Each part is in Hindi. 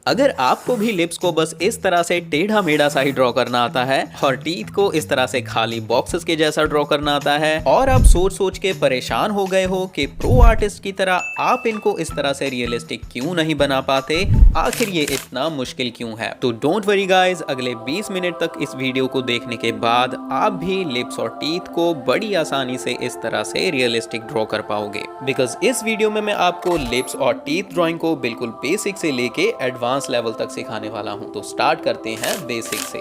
अगर आपको भी लिप्स को बस इस तरह से टेढ़ा मेढ़ा सा ही ड्रॉ करना आता है और टीथ को इस तरह से खाली बॉक्सेस के जैसा ड्रॉ करना आता है और आप सोच सोच के परेशान हो गए हो कि प्रो आर्टिस्ट की तरह आप इनको इस तरह से रियलिस्टिक क्यों नहीं बना पाते, आखिर ये इतना मुश्किल क्यों है, तो डोंट वरी गाइज, अगले 20 मिनट तक इस वीडियो को देखने के बाद आप भी लिप्स और टीथ को बड़ी आसानी से इस तरह से रियलिस्टिक ड्रॉ कर पाओगे। बिकॉज इस वीडियो में मैं आपको लिप्स और टीथ ड्रॉइंग को बिल्कुल बेसिक से लेके एडवांस लेवल तक सिखाने वाला हूं। तो स्टार्ट करते हैं बेसिक से।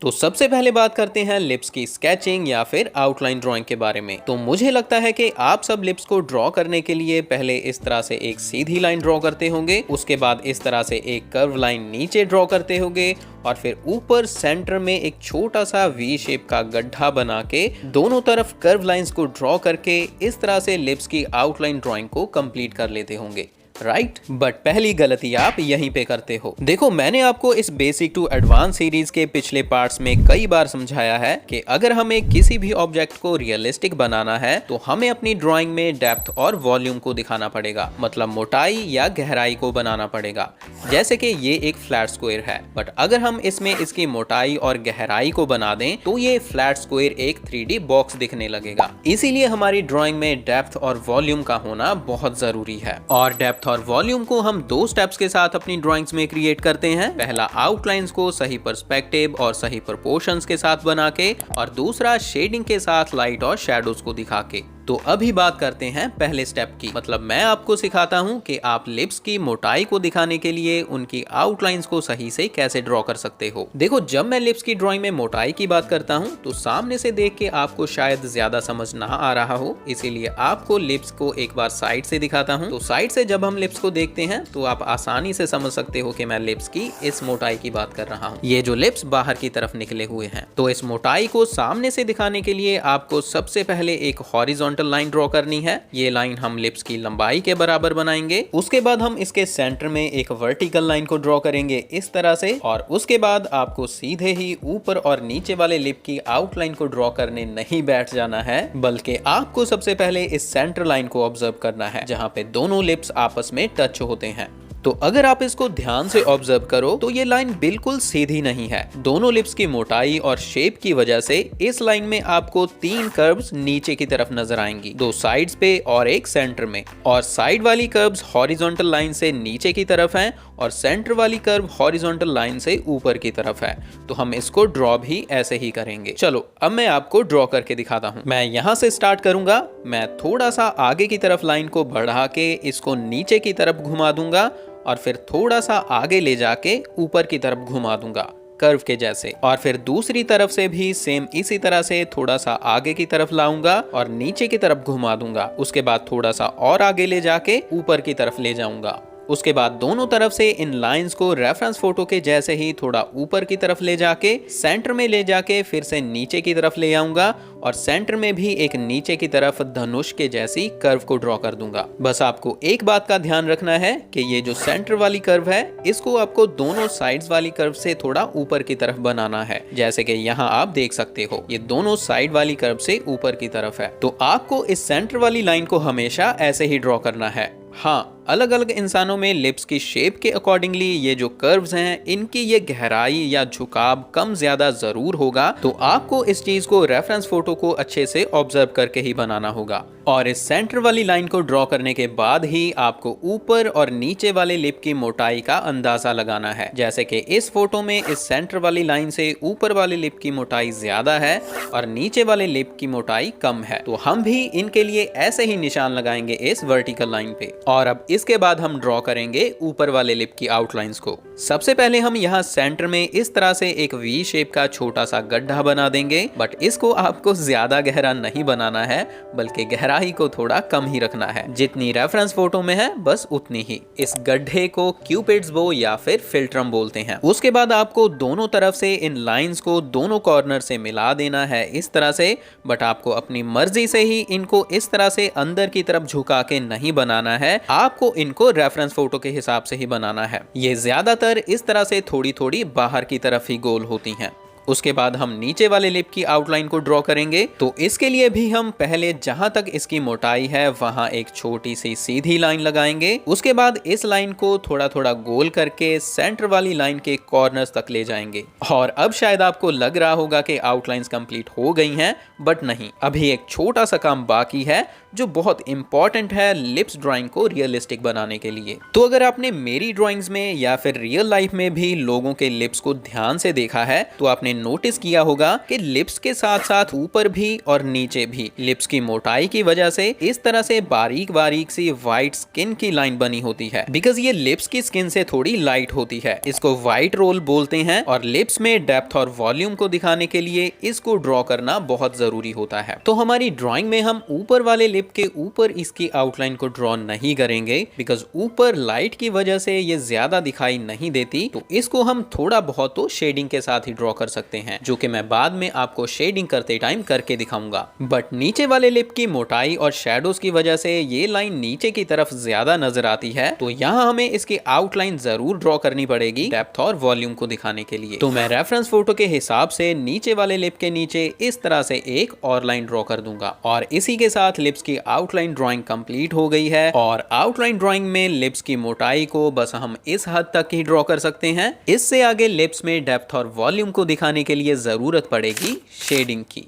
तो सबसे पहले बात करते हैं लिप्स की स्केचिंग या फिर आउटलाइन ड्राइंग के बारे में। तो मुझे लगता है कि आप सब लिप्स को ड्रॉ करने के लिए पहले इस तरह से एक सीधी लाइन ड्रॉ करते होंगे, उसके बाद इस तरह से एक कर्व लाइन नीचे ड्रॉ करते होंगे और फिर ऊपर सेंटर में एक छोटा सा वी शेप का गड्ढा बना के दोनों तरफ कर्व लाइंस को ड्रॉ करके इस तरह से लिप्स की आउटलाइन ड्राइंग को कंप्लीट कर लेते होंगे, राइट। बट पहली गलती आप यहीं पे करते हो। देखो, मैंने आपको इस बेसिक टू एडवांस सीरीज के पिछले पार्ट्स में कई बार समझाया है कि अगर हमें किसी भी ऑब्जेक्ट को रियलिस्टिक बनाना है तो हमें अपनी ड्राइंग में डेप्थ और वॉल्यूम को दिखाना पड़ेगा, मतलब मोटाई या गहराई को बनाना पड़ेगा। जैसे कि ये एक फ्लैट स्क्वायर है, बट अगर हम इसमें इसकी मोटाई और गहराई को बना दें तो ये फ्लैट स्क्वायर एक 3D बॉक्स दिखने लगेगा। इसीलिए हमारी ड्राइंग में डेप्थ और वॉल्यूम का होना बहुत जरूरी है। और डेप्थ और वॉल्यूम को हम दो स्टेप्स के साथ अपनी ड्राइंग्स में क्रिएट करते हैं। पहला आउटलाइंस को सही पर्सपेक्टिव और सही प्रोपोर्शंस के साथ बना के, और दूसरा शेडिंग के साथ लाइट और शैडोज को दिखा के। तो अभी बात करते हैं पहले स्टेप की, मतलब मैं आपको सिखाता हूं कि आप लिप्स की मोटाई को दिखाने के लिए उनकी आउटलाइंस को सही से कैसे ड्रॉ कर सकते हो। देखो, जब मैं लिप्स की ड्राइंग में मोटाई की बात करता हूं तो सामने से देख के आपको शायद ज्यादा समझ ना आ रहा हो, इसीलिए आपको लिप्स को एक बार साइड से दिखाता हूं। तो साइड से जब हम लिप्स को देखते हैं तो आप आसानी से समझ सकते हो कि मैं लिप्स की इस मोटाई की बात कर रहा हूँ। ये जो लिप्स बाहर की तरफ निकले हुए हैं, तो इस मोटाई को सामने से दिखाने के लिए आपको सबसे पहले एक हॉरिजॉन्टल लाइन ड्रॉ करनी है। ये लाइन हम लिप्स की लंबाई के बराबर बनाएंगे। उसके बाद हम इसके सेंटर में एक वर्टिकल लाइन को ड्रॉ करेंगे इस तरह से, और उसके बाद आपको सीधे ही ऊपर और नीचे वाले लिप की आउटलाइन को ड्रॉ करने नहीं बैठ जाना है, बल्कि आपको सबसे पहले इस सेंटर लाइन को ऑब्जर्व करना है जहां पे दोनों लिप्स आपस में टच होते हैं। तो अगर आप इसको ध्यान से ऑब्जर्व करो तो ये लाइन बिल्कुल सीधी नहीं है। दोनों लिप्स की मोटाई और शेप की वजह से इस लाइन में आपको 3 कर्व्स नीचे की तरफ नजर आएंगी, 2 साइड्स पे और एक सेंटर में। और साइड वाली कर्व्स हॉरिजॉन्टल लाइन से नीचे की तरफ हैं और सेंटर वाली कर्व हॉरिजॉन्टल लाइन से ऊपर की तरफ है। तो हम इसको ड्रॉ भी ऐसे ही करेंगे। चलो, अब मैं आपको ड्रॉ करके दिखाता हूँ। मैं यहाँ से स्टार्ट करूंगा। मैं थोड़ा सा आगे की तरफ लाइन को बढ़ा के इसको नीचे की तरफ घुमा दूंगा और फिर थोड़ा सा आगे ले जाके ऊपर की तरफ घुमा दूंगा कर्व के जैसे, और फिर दूसरी तरफ से भी सेम इसी तरह से थोड़ा सा आगे की तरफ लाऊंगा और नीचे की तरफ घुमा दूंगा। उसके बाद थोड़ा सा और आगे ले जाके ऊपर की तरफ ले जाऊंगा। उसके बाद दोनों तरफ से इन लाइंस को रेफरेंस फोटो के जैसे ही थोड़ा ऊपर की तरफ ले जाके सेंटर में ले जाके फिर से नीचे की तरफ ले आऊंगा और सेंटर में भी एक नीचे की तरफ धनुष के जैसी कर्व को ड्रॉ कर दूंगा। बस आपको एक बात का ध्यान रखना है कि ये जो सेंटर वाली कर्व है इसको आपको दोनों साइड्स वाली कर्व से थोड़ा ऊपर की तरफ बनाना है। जैसे कि यहाँ आप देख सकते हो, ये दोनों साइड वाली कर्व से ऊपर की तरफ है। तो आपको इस सेंटर वाली लाइन को हमेशा ऐसे ही ड्रॉ करना है। हाँ, अलग अलग इंसानों में लिप्स की शेप के अकॉर्डिंगली ये जो कर्व्स हैं इनकी ये गहराई या झुकाव कम ज्यादा जरूर होगा। तो आपको इस चीज को रेफरेंस फोटो को अच्छे से ऑब्जर्व करके ही बनाना होगा। और इस सेंटर वाली लाइन को ड्रॉ करने के बाद ही आपको ऊपर और नीचे वाले लिप की मोटाई का अंदाजा लगाना है। जैसे कि इस फोटो में इस सेंटर वाली लाइन से ऊपर वाले लिप की मोटाई ज्यादा है और नीचे वाले लिप की मोटाई कम है, तो हम भी इनके लिए ऐसे ही निशान लगाएंगे इस वर्टिकल लाइन पे। और अब इसके बाद हम ड्रॉ करेंगे ऊपर वाले लिप की आउटलाइंस को। सबसे पहले हम यहाँ सेंटर में इस तरह से एक वी शेप का छोटा सा गड्ढा बना देंगे, बट इसको आपको ज्यादा गहरा नहीं बनाना है, बल्कि गहराई को थोड़ा कम ही रखना है। जितनी रेफरेंस फोटो में है बस उतनी ही। इस गड्ढे को क्यूपिड्स बो या फिर फिल्ट्रम बोलते हैं। उसके बाद आपको दोनों तरफ से इन लाइंस को दोनों कॉर्नर से मिला देना है इस तरह से, बट आपको अपनी मर्जी से ही इनको इस तरह से अंदर की तरफ झुका के नहीं बनाना है। आपको इनको रेफरेंस फोटो के हिसाब से ही बनाना है। ये ज्यादातर इस तरह से थोड़ी थोड़ी बाहर की तरफ ही गोल होती हैं। उसके बाद हम नीचे वाले लिप की आउटलाइन को ड्रॉ करेंगे। तो इसके लिए भी हम पहले जहां तक इसकी मोटाई है वहां एक छोटी सी सीधी लाइन लगाएंगे। उसके बाद इस लाइन को थोड़ा थोड़ा गोल करके सेंटर वाली लाइन के कॉर्नर्स तक ले जाएंगे। और अब शायद आपको लग रहा होगा कि आउटलाइंस कंप्लीट हो गई हैं, बट नहीं, अभी एक छोटा सा काम बाकी है जो बहुत इंपॉर्टेंट है लिप्स ड्राइंग को रियलिस्टिक बनाने के लिए। तो अगर आपने मेरी ड्राइंग्स में या फिर रियल लाइफ में भी लोगों के लिप्स को ध्यान से देखा है तो आपने नोटिस किया होगा कि लिप्स के साथ साथ ऊपर भी और नीचे भी लिप्स की मोटाई की वजह से इस तरह से बारीक बारीक सी व्हाइट स्किन की लाइन बनी होती है, बिकॉज ये लिप्स की स्किन से थोड़ी लाइट होती है। इसको व्हाइट रोल बोलते हैं और लिप्स में डेप्थ और वॉल्यूम को दिखाने के लिए इसको ड्रॉ करना बहुत जरूरी होता है। तो हमारी ड्राइंग में हम ऊपर वाले लिप के ऊपर इसकी आउटलाइन को ड्रॉ नहीं करेंगे, बिकॉज ऊपर लाइट की वजह से ये ज्यादा दिखाई नहीं देती। तो इसको हम थोड़ा बहुत तो शेडिंग के साथ ही ड्रॉ कर सकते हैं, जो कि मैं बाद में आपको शेडिंग करते टाइम करके दिखाऊंगा। बट नीचे वाले लिप की मोटाई और शैडोज की वजह से ये लाइन नीचे की तरफ ज्यादा नजर आती है, तो यहाँ हमें इसकी आउटलाइन जरूर ड्रॉ करनी पड़ेगी डेप्थ और वॉल्यूम को दिखाने के लिए। तो मैं रेफरेंस फोटो के हिसाब से नीचे वाले लिप के नीचे इस तरह से एक और लाइन ड्रॉ कर दूंगा और इसी के साथ लिप्स की आउटलाइन ड्राइंग कंप्लीट हो गई है। और आउटलाइन ड्राइंग में लिप्स की मोटाई को बस हम इस हद तक ही ड्रॉ कर सकते हैं। इससे आगे लिप्स में डेप्थ और वॉल्यूम को दिखाने के लिए जरूरत पड़ेगी शेडिंग की।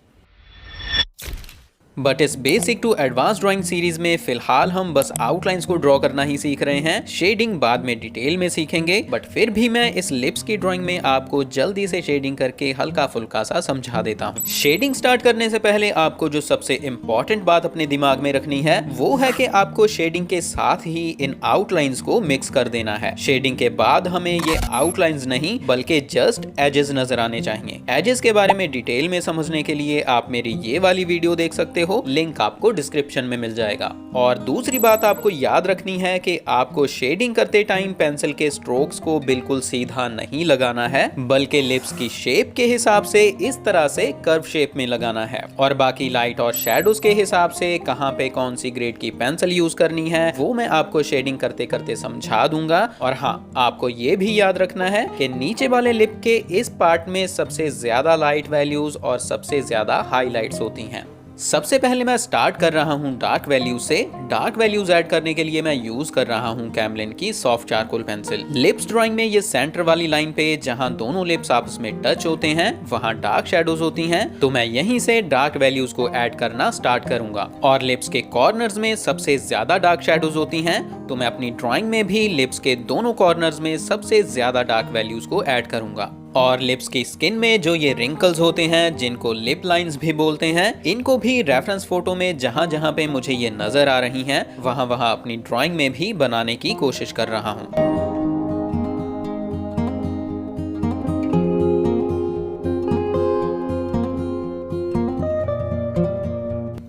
बट इस basic to advance drawing series में फिलहाल हम बस आउटलाइंस को ड्रॉ करना ही सीख रहे हैं, शेडिंग बाद में डिटेल में सीखेंगे। बट फिर भी मैं इस लिप्स की ड्राइंग में आपको जल्दी से शेडिंग करके हल्का फुल्का सा समझा देता हूँ। शेडिंग स्टार्ट करने से पहले आपको जो सबसे इम्पोर्टेंट बात अपने दिमाग में रखनी है वो है कि आपको शेडिंग के साथ ही इन आउटलाइंस को मिक्स कर देना है। शेडिंग के बाद हमें ये आउटलाइंस नहीं बल्कि जस्ट एजेस नजर आने चाहिए। एजेस के बारे में डिटेल में समझने के लिए आप मेरी ये वाली वीडियो देख सकते हो, लिंक आपको डिस्क्रिप्शन में मिल जाएगा। और दूसरी बात आपको याद रखनी है कि आपको शेडिंग करते टाइम पेंसिल के स्ट्रोक्स को बिल्कुल सीधा नहीं लगाना है, बल्कि लिप्स की शेप के हिसाब से इस तरह से कर्व शेप में लगाना है। और बाकी लाइट और शैडोज के हिसाब से कहां पे कौन सी ग्रेड की पेंसिल यूज करनी है वो मैं आपको शेडिंग करते करते समझा दूंगा। और हाँ, आपको ये भी याद रखना है कि नीचे वाले लिप के इस पार्ट में सबसे ज्यादा लाइट वैल्यूज और सबसे ज्यादा हाईलाइट्स होती हैं। सबसे पहले मैं स्टार्ट कर रहा हूँ डार्क वैल्यूज से। डार्क वैल्यूज ऐड करने के लिए मैं यूज कर रहा हूँ कैमलिन की soft charcoal pencil. Lips drawing में ये सेंटर वाली लाइन पे जहाँ दोनों लिप्स आपस में टच होते हैं वहाँ डार्क शैडोज होती हैं, तो मैं यहीं से डार्क वैल्यूज को ऐड करना स्टार्ट करूंगा। और लिप्स के कॉर्नर्स में सबसे ज्यादा डार्क शैडोज होती हैं, तो मैं अपनी ड्राइंग में भी लिप्स के दोनों कॉर्नर्स में सबसे ज्यादा डार्क वैल्यूज को ऐड करूंगा। और लिप्स की स्किन में जो ये रिंकल्स होते हैं जिनको लिप लाइंस भी बोलते हैं, इनको भी रेफरेंस फोटो में जहां जहां पे मुझे ये नजर आ रही हैं वहां वहां अपनी ड्राइंग में भी बनाने की कोशिश कर रहा हूं।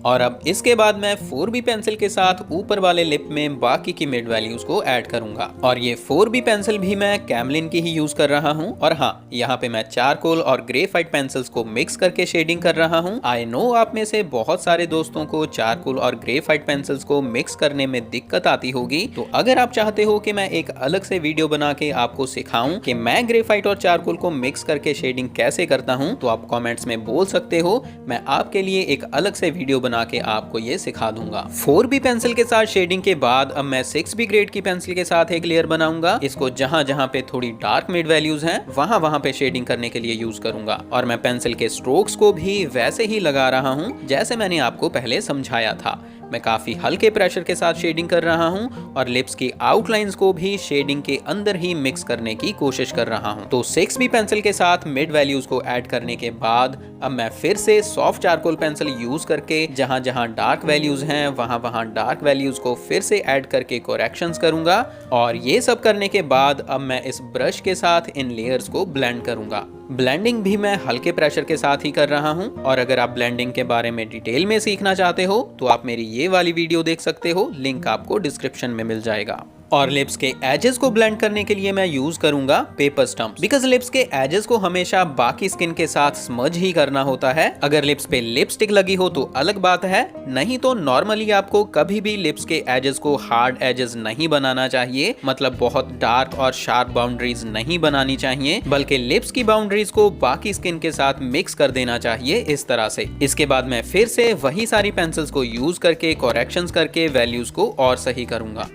और अब इसके बाद मैं 4B पेंसिल के साथ ऊपर वाले लिप में बाकी की मिड वैल्यूज को ऐड करूंगा। और ये 4B पेंसिल भी मैं कैमलिन की ही यूज कर रहा हूं। और हाँ, यहाँ पे मैं चारकोल और ग्रेफाइट पेंसिल्स को मिक्स करके शेडिंग कर रहा हूं। आई नो आप में से बहुत सारे दोस्तों को चारकोल और ग्रेफाइट पेंसिल्स को मिक्स करने में दिक्कत आती होगी, तो अगर आप चाहते हो कि मैं एक अलग से वीडियो बना के आपको सिखाऊं कि मैं ग्रेफाइट और चारकोल को मिक्स करके शेडिंग कैसे करता हूं, तो आप कमेंट्स में बोल सकते हो। मैं आपके लिए एक अलग से वीडियो बना के आपको ये सिखा दूंगा। 4B पेंसिल के साथ शेडिंग के बाद अब मैं 6B ग्रेड की पेंसिल के साथ एक लेयर बनाऊंगा। इसको जहां जहां पे थोड़ी डार्क मिड वैल्यूज हैं वहां वहां पे शेडिंग करने के लिए यूज करूंगा। और मैं पेंसिल के स्ट्रोक्स को भी वैसे ही लगा रहा हूं जैसे मैंने आपको पहले समझाया था। मैं काफी हल्के प्रेशर के साथ शेडिंग कर रहा हूं और लिप्स की आउटलाइंस को भी शेडिंग के अंदर ही मिक्स करने की कोशिश कर रहा हूं। तो 6B पेंसिल के साथ मिड वैल्यूज को ऐड करने के बाद अब मैं फिर से सॉफ्ट चारकोल पेंसिल यूज करके जहां जहां डार्क वैल्यूज हैं वहां वहां डार्क वैल्यूज को फिर से ऐड करके करेक्शंस करूंगा। और ये सब करने के बाद अब मैं इस ब्रश के साथ इन लेयर्स को ब्लेंड करूंगा। ब्लेंडिंग भी मैं हल्के प्रेशर के साथ ही कर रहा हूं। और अगर आप ब्लेंडिंग के बारे में डिटेल में सीखना चाहते हो तो आप मेरी ये वाली वीडियो देख सकते हो, लिंक आपको डिस्क्रिप्शन में मिल जाएगा। और लिप्स के एजेस को ब्लेंड करने के लिए मैं यूज करूंगा पेपर स्टम्प्स, बिकॉज लिप्स के एजेस को हमेशा बाकी स्किन के साथ स्मज ही करना होता है। अगर लिप्स पे लिपस्टिक लगी हो तो अलग बात है, नहीं तो नॉर्मली आपको कभी भी लिप्स के एजेस को हार्ड एजेस नहीं बनाना चाहिए, मतलब बहुत डार्क और शार्प बाउंड्रीज नहीं बनानी चाहिए, बल्कि लिप्स की बाउंड्रीज को बाकी स्किन के साथ मिक्स कर देना चाहिए इस तरह से। इसके बाद मैं फिर से वही सारी पेंसिल्स को यूज करके करेक्शंस करके वैल्यूज को और सही करूंगा।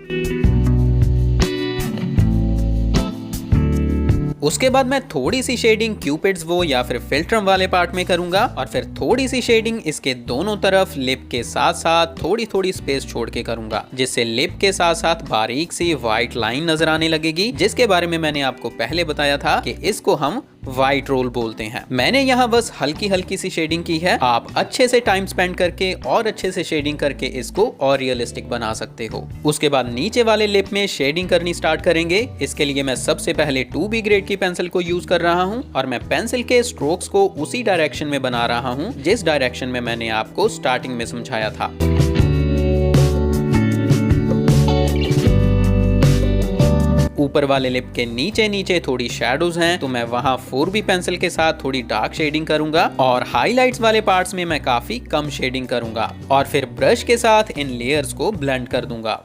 उसके बाद मैं थोड़ी सी शेडिंग क्यूपिड्स वो या फिर फिल्ट्रम वाले पार्ट में करूंगा और फिर थोड़ी सी शेडिंग इसके दोनों तरफ लिप के साथ साथ थोड़ी थोड़ी स्पेस छोड़ के करूंगा, जिससे लिप के साथ साथ बारीक सी व्हाइट लाइन नजर आने लगेगी, जिसके बारे में मैंने आपको पहले बताया था कि इसको हम व्हाइट रोल बोलते हैं। मैंने यहाँ बस हल्की हल्की सी शेडिंग की है, आप अच्छे से टाइम स्पेंड करके और अच्छे से शेडिंग करके इसको और रियलिस्टिक बना सकते हो। उसके बाद नीचे वाले लिप में शेडिंग करनी स्टार्ट करेंगे। इसके लिए मैं सबसे पहले 2B ग्रेड की पेंसिल को यूज कर रहा हूँ और मैं पेंसिल के स्ट्रोक्स को उसी डायरेक्शन में बना रहा हूँ जिस डायरेक्शन में मैंने आपको स्टार्टिंग में समझाया था। ऊपर वाले लिप के नीचे नीचे थोड़ी शैडोज हैं, तो मैं वहां 4B पेंसिल के साथ थोड़ी डार्क शेडिंग करूंगा और हाइलाइट्स वाले पार्ट्स में मैं काफी कम शेडिंग करूंगा और फिर ब्रश के साथ इन लेयर्स को ब्लेंड कर दूंगा।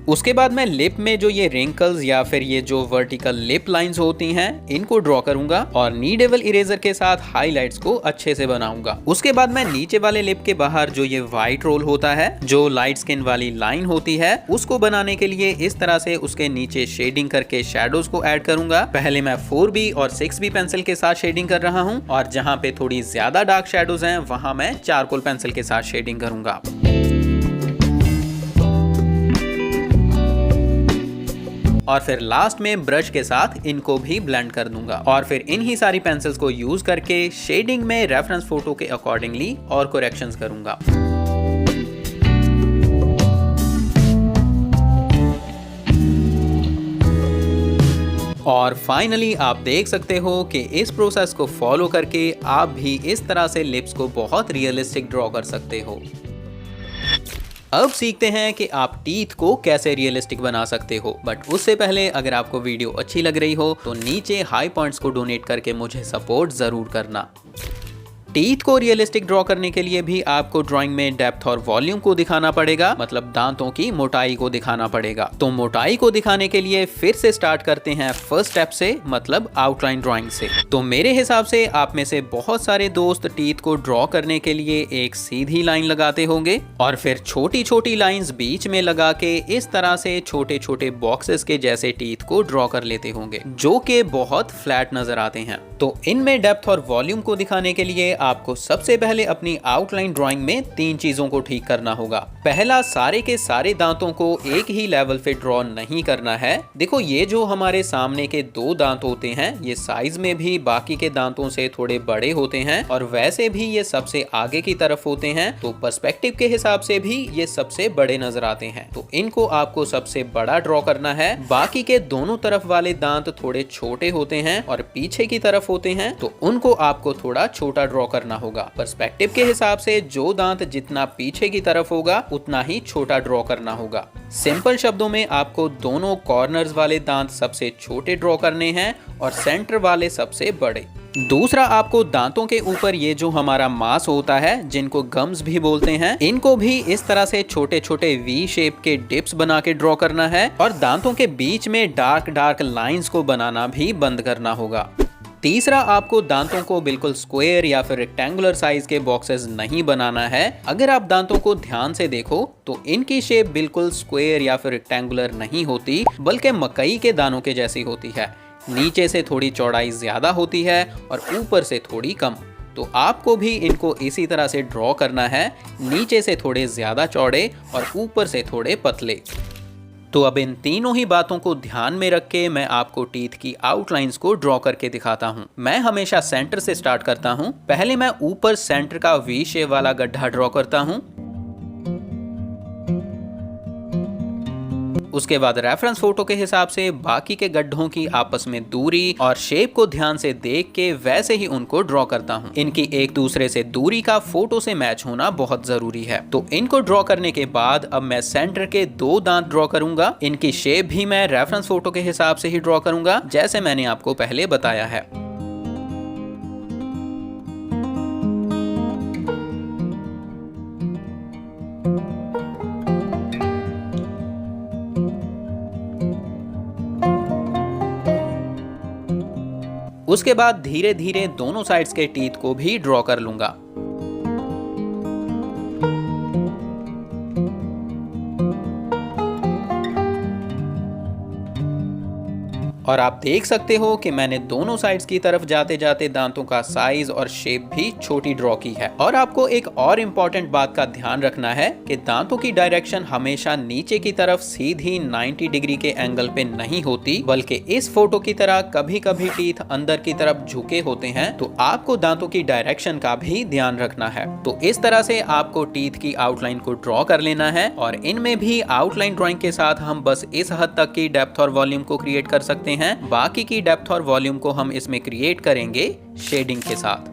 उसके बाद मैं लिप में जो ये रिंकल्स या फिर ये जो वर्टिकल लिप लाइंस होती हैं इनको ड्रॉ करूंगा और नीडेबल इरेजर के साथ हाइलाइट्स को अच्छे से बनाऊंगा। उसके बाद मैं नीचे वाले लिप के बाहर जो ये व्हाइट रोल होता है, जो लाइट स्किन वाली लाइन होती है, उसको बनाने के लिए इस तरह से उसके नीचे शेडिंग करके शैडोज को ऐड करूंगा। पहले मैं 4B और 6B पेंसिल के साथ शेडिंग कर रहा हूँ और जहाँ पे थोड़ी ज्यादा डार्क शैडोज हैं वहां मैं चारकोल पेंसिल के साथ शेडिंग करूंगा। और फिर लास्ट में ब्रश के साथ इनको भी ब्लेंड कर दूंगा और फिर इन्हीं सारी पेंसिल्स को यूज करके शेडिंग में रेफरेंस फोटो के अकॉर्डिंगली और करेक्शंस करूंगा। और फाइनली आप देख सकते हो कि इस प्रोसेस को फॉलो करके आप भी इस तरह से लिप्स को बहुत रियलिस्टिक ड्रॉ कर सकते हो। अब सीखते हैं कि आप टीथ को कैसे रियलिस्टिक बना सकते हो, बट उससे पहले अगर आपको वीडियो अच्छी लग रही हो तो नीचे हाई पॉइंट्स को डोनेट करके मुझे सपोर्ट जरूर करना। टीथ को रियलिस्टिक ड्रॉ करने के लिए भी आपको ड्राइंग में डेप्थ और वॉल्यूम को दिखाना पड़ेगा, मतलब दांतों की मोटाई को दिखाना पड़ेगा। तो मोटाई को दिखाने के लिए फिर से स्टार्ट करते हैं फर्स्ट स्टेप से, मतलब आउटलाइन ड्राइंग से। तो मेरे हिसाब से आप में से बहुत सारे दोस्त टीथ को ड्रॉ करने के लिए एक सीधी लाइन लगाते होंगे और फिर छोटी छोटी लाइंस बीच में लगा के इस तरह से छोटे छोटे बॉक्सेस के जैसे टीथ को ड्रॉ कर लेते होंगे, जो कि बहुत फ्लैट नजर आते हैं। तो इनमें डेप्थ और वॉल्यूम को दिखाने के लिए आपको सबसे पहले अपनी आउटलाइन ड्राइंग में 3 चीजों को ठीक करना होगा। पहला, सारे के सारे दांतों को एक ही लेवल पे ड्रॉ नहीं करना है। देखो, ये जो हमारे सामने के 2 दांत होते हैं ये साइज में भी बाकी के दांतों से थोड़े बड़े होते हैं और वैसे भी ये सबसे आगे की तरफ होते हैं, तो पर्सपेक्टिव के हिसाब से भी ये सबसे बड़े नजर आते हैं। तो इनको आपको सबसे बड़ा ड्रॉ करना है। बाकी के दोनों तरफ वाले दांत थोड़े छोटे होते हैं और पीछे की तरफ होते हैं, तो उनको आपको थोड़ा छोटा ड्रॉ करना होगा। पर्सपेक्टिव के हिसाब से जो दांत जितना पीछे की तरफ होगा उतना ही छोटा ड्रॉ करना होगा। सिंपल शब्दों में आपको दोनों कॉर्नर्स वाले दांत सबसे छोटे ड्रॉ करने हैं और सेंटर वाले सबसे बड़े। दूसरा, आपको दांतों के ऊपर ये जो हमारा मांस होता है, जिनको गम्स भी बोलते हैं, इनको भी इस तरह से छोटे छोटे वी शेप के डिप्स बना के ड्रॉ करना है और दांतों के बीच में डार्क डार्क लाइंस को बनाना भी बंद करना होगा। तीसरा, आपको दांतों को बिल्कुल स्क्वायर या फिर रेक्टेंगुलर साइज के बॉक्सेस नहीं बनाना है। अगर आप दांतों को ध्यान से देखो तो इनकी शेप बिल्कुल स्क्वायर या फिर रेक्टेंगुलर नहीं होती, बल्कि मकई के दानों के जैसी होती है। नीचे से थोड़ी चौड़ाई ज्यादा होती है और ऊपर से थोड़ी कम। तो आपको भी इनको इसी तरह से ड्रॉ करना है, नीचे से थोड़े ज्यादा चौड़े और ऊपर से थोड़े पतले। तो अब इन तीनों ही बातों को ध्यान में रख के मैं आपको टीथ की आउटलाइंस को ड्रॉ करके दिखाता हूँ। मैं हमेशा सेंटर से स्टार्ट करता हूँ। पहले मैं ऊपर सेंटर का वी शेप वाला गड्ढा ड्रॉ करता हूँ। उसके बाद रेफरेंस फोटो के हिसाब से बाकी के गड्ढों की आपस में दूरी और शेप को ध्यान से देख के वैसे ही उनको ड्रॉ करता हूँ। इनकी एक दूसरे से दूरी का फोटो से मैच होना बहुत जरूरी है। तो इनको ड्रॉ करने के बाद अब मैं सेंटर के 2 दांत ड्रॉ करूंगा। इनकी शेप भी मैं रेफरेंस फोटो के हिसाब से ही ड्रॉ करूंगा, जैसे मैंने आपको पहले बताया है। उसके बाद धीरे धीरे दोनों साइड्स के टीथ को भी ड्रॉ कर लूंगा। और आप देख सकते हो कि मैंने दोनों साइड्स की तरफ जाते जाते दांतों का साइज और शेप भी छोटी ड्रॉ की है। और आपको एक और इम्पोर्टेंट बात का ध्यान रखना है कि दांतों की डायरेक्शन हमेशा नीचे की तरफ सीधी 90 डिग्री के एंगल पे नहीं होती, बल्कि इस फोटो की तरह कभी कभी टीथ अंदर की तरफ झुके होते हैं। तो आपको दांतों की डायरेक्शन का भी ध्यान रखना है। तो इस तरह से आपको टीथ की आउटलाइन को ड्रॉ कर लेना है। और इनमें भी आउटलाइन ड्रॉइंग के साथ हम बस इस हद तक की डेप्थ और वॉल्यूम को क्रिएट कर सकते हैं। बाकी की डेप्थ और वॉल्यूम को हम इसमें क्रिएट करेंगे शेडिंग के साथ।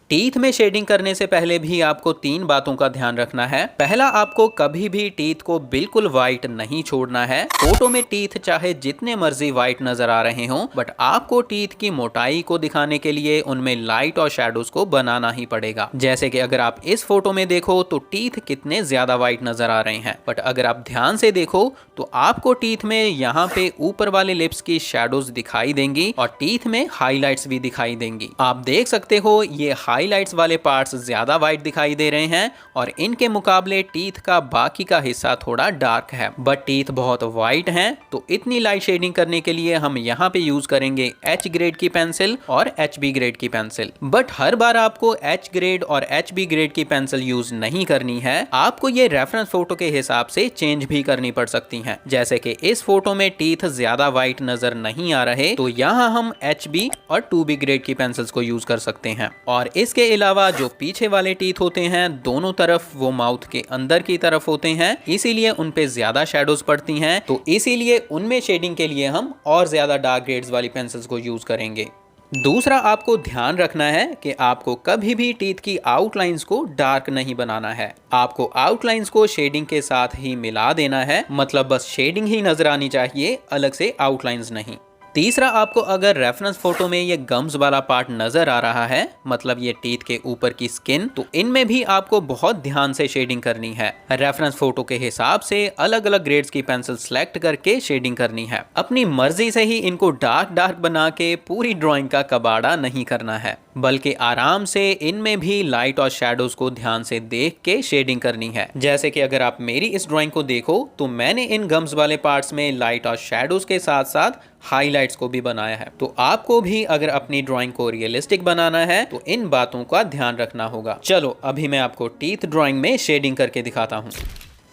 टीथ में शेडिंग करने से पहले भी आपको 3 बातों का ध्यान रखना है। पहला, आपको कभी भी टीथ को बिल्कुल व्हाइट नहीं छोड़ना है। फोटो में टीथ चाहे जितने मर्जी व्हाइट नजर आ रहे हों, बट आपको टीथ की मोटाई को दिखाने के लिए उनमें लाइट और शैडोज को बनाना ही पड़ेगा। जैसे कि अगर आप इस फोटो में देखो तो टीथ कितने ज्यादा व्हाइट नजर आ रहे हैं, बट अगर आप ध्यान से देखो तो आपको टीथ में यहाँ पे ऊपर वाले लिप्स की शैडोज दिखाई देंगी और टीथ में हाईलाइट्स भी दिखाई देंगी। आप देख सकते हो ये हाइलाइट्स वाले पार्ट्स ज्यादा वाइट दिखाई दे रहे हैं और इनके मुकाबले टीथ का बाकी का हिस्सा थोड़ा डार्क है, बट टीथ बहुत वाइट हैं। तो इतनी लाइट शेडिंग करने के लिए हम यहाँ पे यूज करेंगे H ग्रेड की पेंसिल और HB ग्रेड की पेंसिल। बट हर बार आपको H ग्रेड और HB ग्रेड की पेंसिल यूज नहीं करनी है। आपको ये रेफरेंस फोटो के हिसाब से चेंज भी करनी पड़ सकती है। जैसे कि इस फोटो में टीथ ज्यादा वाइट नजर नहीं आ रहे, तो यहाँ हम HB और 2B ग्रेड की पेंसिल्स को यूज कर सकते हैं। और इसके अलावा जो पीछे वाले टीथ होते हैं दोनों तरफ, वो माउथ के अंदर की तरफ होते हैं, इसीलिए उन पे ज्यादा शैडोज पड़ती हैं। तो इसीलिए उनमें शेडिंग के लिए हम और ज्यादा डार्क ग्रेड्स वाली पेंसिल्स को यूज करेंगे। दूसरा, आपको ध्यान रखना है कि आपको कभी भी टीथ की आउटलाइंस को डार्क नहीं बनाना है। आपको आउटलाइंस को शेडिंग के साथ ही मिला देना है, मतलब बस शेडिंग ही नजर आनी चाहिए, अलग से आउटलाइंस नहीं। तीसरा, आपको अगर रेफरेंस फोटो में ये गम्स वाला पार्ट नजर आ रहा है, मतलब ये टीथ के ऊपर की स्किन, तो इनमें भी आपको बहुत ध्यान से शेडिंग करनी है। रेफरेंस फोटो के हिसाब से अलग अलग ग्रेड्स की पेंसिल सेलेक्ट करके शेडिंग करनी है। अपनी मर्जी से ही इनको डार्क डार्क बना के पूरी ड्राइंग का कबाड़ा नहीं करना है, बल्कि आराम से इनमें भी लाइट और शैडोज को ध्यान से देख के शेडिंग करनी है। जैसे कि अगर आप मेरी इस ड्राइंग को देखो तो मैंने इन गम्स वाले पार्ट्स में लाइट और शैडोज के साथ साथ हाइलाइट्स को भी बनाया है। तो आपको भी अगर अपनी ड्राइंग को रियलिस्टिक बनाना है तो इन बातों का ध्यान रखना होगा। चलो अभी मैं आपको टीथ ड्राइंग में शेडिंग करके दिखाता हूँ।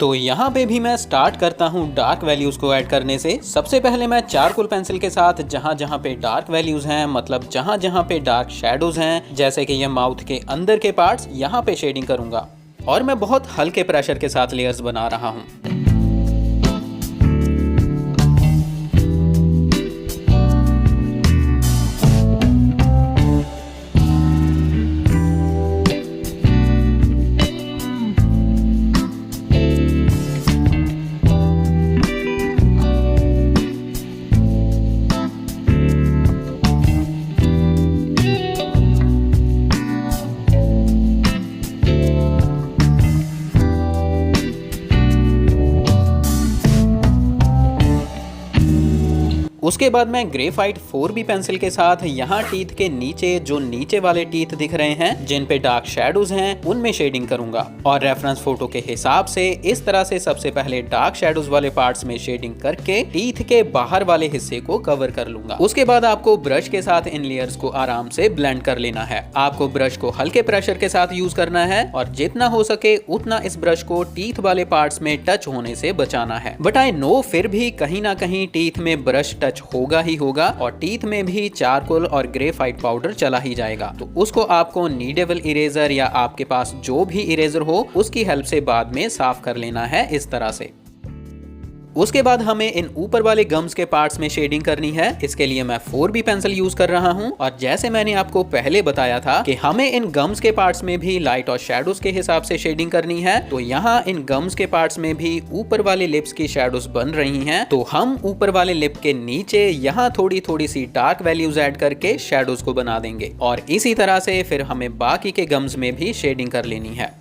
तो यहाँ पे भी मैं स्टार्ट करता हूँ डार्क वैल्यूज को ऐड करने से। सबसे पहले मैं चारकोल पेंसिल के साथ जहाँ जहाँ पे डार्क वैल्यूज हैं, मतलब जहाँ जहाँ पे डार्क शैडोज हैं, जैसे कि ये माउथ के अंदर के पार्ट्स, यहाँ पे शेडिंग करूंगा। और मैं बहुत हल्के प्रेशर के साथ लेयर्स बना रहा हूँ। उसके बाद मैं ग्रेफाइट 4B पेंसिल के साथ यहाँ टीथ के नीचे जो नीचे वाले टीथ दिख रहे हैं, जिन पे डार्क शैडोज हैं, उनमें शेडिंग करूंगा। और रेफरेंस फोटो के हिसाब से इस तरह से सबसे पहले डार्क शैडोज वाले पार्ट्स में शेडिंग करके टीथ के बाहर वाले हिस्से को कवर कर लूंगा। उसके बाद आपको ब्रश के साथ इन लेयर्स को आराम से ब्लेंड कर लेना है। आपको ब्रश को हल्के प्रेशर के साथ यूज करना है और जितना हो सके उतना इस ब्रश को टीथ वाले पार्ट्स में टच होने से बचाना है। बट आई नो फिर भी कहीं ना कहीं टीथ में ब्रश टच होगा ही होगा और टीथ में भी चारकोल और ग्रेफाइट पाउडर चला ही जाएगा। तो उसको आपको नीडेबल इरेजर या आपके पास जो भी इरेजर हो उसकी हेल्प से बाद में साफ कर लेना है इस तरह से। उसके बाद हमें इन ऊपर वाले गम्स के पार्ट्स में शेडिंग करनी है। इसके लिए मैं 4B पेंसिल यूज कर रहा हूँ और जैसे मैंने आपको पहले बताया था कि हमें इन गम्स के पार्ट्स में भी लाइट और शैडोज के हिसाब से शेडिंग करनी है, तो यहाँ इन गम्स के पार्ट्स में भी ऊपर वाले लिप्स की शैडोज बन रही हैं, तो हम ऊपर वाले लिप के नीचे यहाँ थोड़ी थोड़ी सी डार्क वैल्यूज ऐड करके शैडोज को बना देंगे और इसी तरह से फिर हमें बाकी के गम्स में भी शेडिंग कर लेनी है।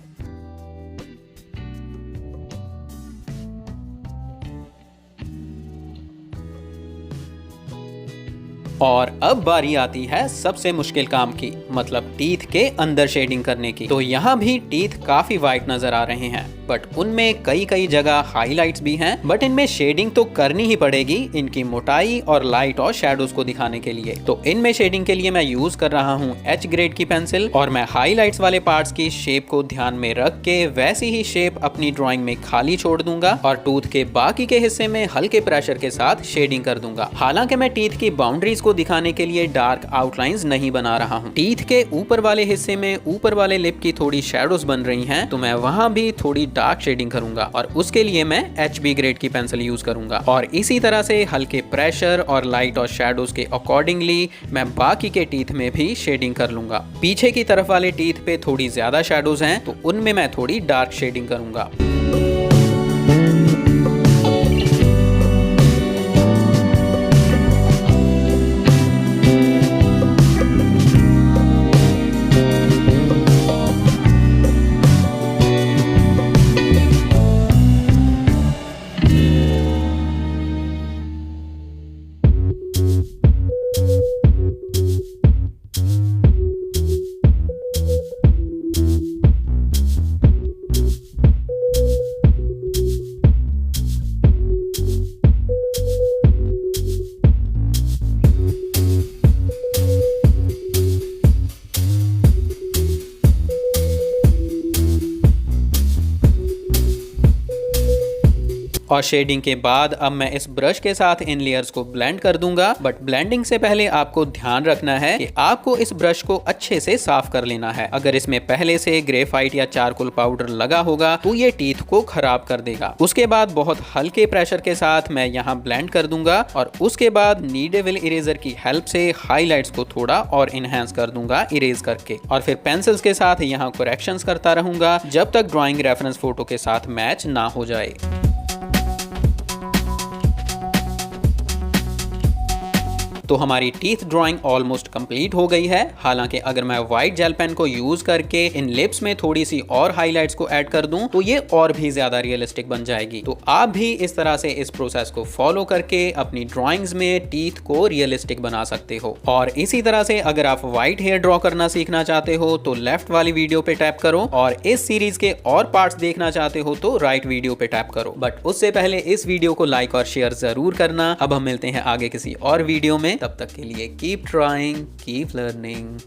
और अब बारी आती है सबसे मुश्किल काम की, मतलब टीथ के अंदर शेडिंग करने की। तो यहाँ भी टीथ काफी वाइट नजर आ रहे हैं, बट उनमें कई जगह हाईलाइट्स भी हैं, बट इनमें शेडिंग तो करनी ही पड़ेगी इनकी मोटाई और लाइट और शैडोज को दिखाने के लिए। तो इनमें शेडिंग के लिए मैं यूज कर रहा हूँ H ग्रेड की पेंसिल और मैं हाईलाइट्स वाले पार्ट्स की शेप को ध्यान में रख के वैसी ही शेप अपनी ड्राइंग में खाली छोड़ दूंगा और टूथ के बाकी के हिस्से में हल्के प्रेशर के साथ शेडिंग कर दूंगा। हालांकि मैं टीथ की बाउंड्रीज को दिखाने के लिए डार्क आउटलाइंस नहीं बना रहा हूँ। टीथ के ऊपर वाले हिस्से में ऊपर वाले लिप की थोड़ी शैडोज बन रही हैं, तो मैं वहां भी थोड़ी डार्क शेडिंग करूंगा और उसके लिए मैं HB ग्रेड की पेंसिल यूज करूंगा और इसी तरह से हल्के प्रेशर और लाइट और शैडोज के अकॉर्डिंगली मैं बाकी के टीथ में भी शेडिंग कर लूंगा। पीछे की तरफ वाले टीथ पे थोड़ी ज्यादा शैडोज हैं, तो उनमें मैं थोड़ी डार्क शेडिंग करूंगा। और शेडिंग के बाद अब मैं इस ब्रश के साथ इन लेयर्स को ब्लेंड कर दूंगा, बट ब्लेंडिंग से पहले आपको ध्यान रखना है कि आपको इस ब्रश को अच्छे से साफ कर लेना है। अगर इसमें पहले से ग्रेफाइट या चारकोल पाउडर लगा होगा तो ये टीथ को खराब कर देगा। उसके बाद बहुत हल्के प्रेशर के साथ मैं यहाँ ब्लेंड कर दूंगा और उसके बाद नीडेबल इरेजर की हेल्प से हाईलाइट्स को थोड़ा और इनहेंस कर दूंगा इरेज करके, और फिर पेंसिल्स के साथ यहाँ करेक्शंस करता रहूंगा जब तक ड्राइंग रेफरेंस फोटो के साथ मैच ना हो जाए। तो हमारी टीथ ड्राइंग ऑलमोस्ट कंप्लीट हो गई है। हालांकि अगर मैं व्हाइट जेल पेन को यूज करके इन लिप्स में थोड़ी सी और हाइलाइट्स को ऐड कर दूं तो ये और भी ज्यादा रियलिस्टिक बन जाएगी। तो आप भी इस तरह से इस प्रोसेस को फॉलो करके अपनी ड्राइंग्स में टीथ को रियलिस्टिक बना सकते हो। और इसी तरह से अगर आप व्हाइट हेयर ड्रॉ करना सीखना चाहते हो तो लेफ्ट वाली वीडियो पे टैप करो, और इस सीरीज के और पार्ट्स देखना चाहते हो तो राइट वीडियो पे टैप करो। बट उससे पहले इस वीडियो को लाइक और शेयर जरूर करना। अब हम मिलते हैं आगे किसी और वीडियो में, तब तक के लिए कीप ट्राइंग, कीप लर्निंग।